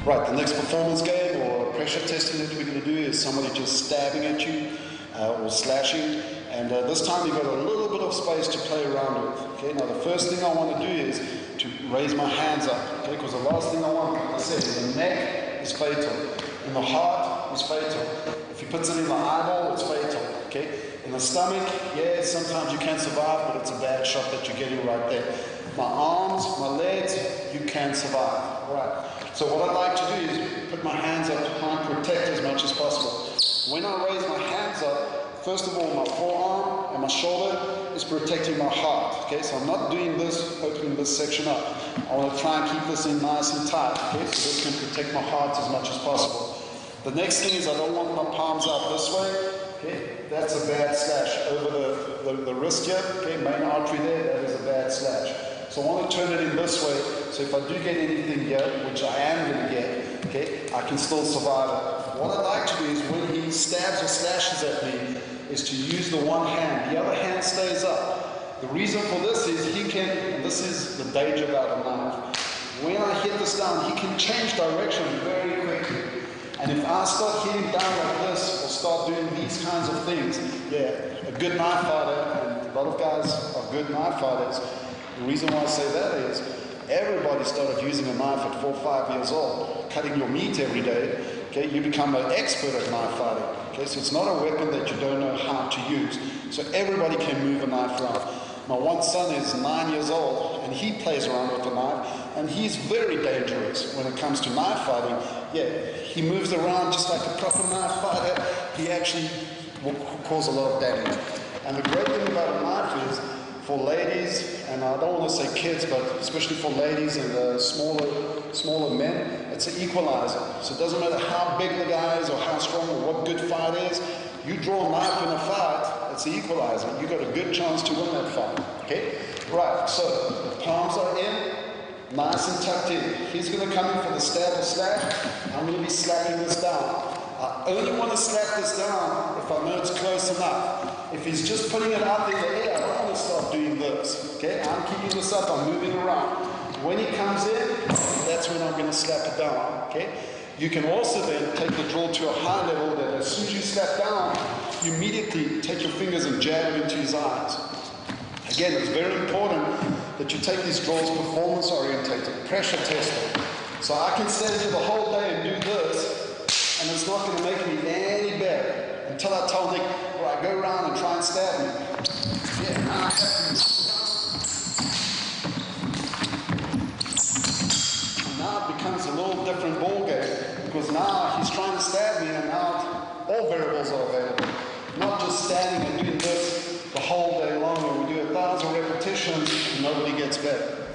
Right, the next performance game or pressure testing that we're going to do is somebody just stabbing at you or slashing, and this time you've got a little bit of space to play around with. Okay, now the first thing I want to do is to raise my hands up, okay, because the last thing I want, like I said, in the neck is fatal, in the heart is fatal, if he puts it in the eyeball, it's fatal, okay, in the stomach, yeah, sometimes you can survive, but it's a bad shot that you're getting right there. My arms, my legs, you can survive. Right. So what I'd like to do is put my hands up to try and protect as much as possible. When I raise my hands up, first of all, my forearm and my shoulder is protecting my heart. Okay, so I'm not doing this, opening this section up. I want to try and keep this in nice and tight. Okay, so this can protect my heart as much as possible. The next thing is I don't want my palms out this way. Okay, that's a bad slash over the wrist here. Okay, main artery there, that is a bad slash. So I want to turn it in this way, so if I do get anything here, which I am going to get, okay, I can still survive it. What I'd like to do is when he stabs or slashes at me, is to use the one hand. The other hand stays up. The reason for this is he can, and this is the danger about a knife, when I hit this down, he can change direction very quickly. And if I start hitting down like this, or start doing these kinds of things, yeah, a good knife fighter, and a lot of guys are good knife fighters. The reason why I say that is everybody started using a knife at 4 or 5 years old, cutting your meat every day. Okay, you become an expert at knife fighting. Okay, so it's not a weapon that you don't know how to use. So everybody can move a knife around. My one son is 9 years old, and he plays around with a knife, and he's very dangerous when it comes to knife fighting. Yeah, he moves around just like a proper knife fighter. He actually will cause a lot of damage. And the great thing about a knife is, for ladies, and I don't want to say kids, but especially for ladies and smaller men, it's an equalizer. So it doesn't matter how big the guy is or how strong or what good fight is, you draw a knife in a fight, it's an equalizer. You got a good chance to win that fight. Okay? Right, so the palms are in, nice and tucked in. He's going to come in for the stab or slash. I'm going to be slapping this down. I only want to slap this down if I know it's close enough. If he's just putting it out in the air, I don't want to start doing this. Okay, I'm keeping this up, I'm moving around. When he comes in, that's when I'm going to slap it down. Okay, you can also then take the drill to a high level that as soon as you slap down, you immediately take your fingers and jab it into his eyes. Again, it's very important that you take these drills performance orientated, pressure tested. So I can stand here the whole day and do this, and it's not going to make me any better until I tell Nick, right, go around and try and stab me. Yeah, now I have to. Now it becomes a little different ball game, because now he's trying to stab me, and now all variables are available. Not just standing and doing this the whole day long, and we do 1,000 repetitions and nobody gets better.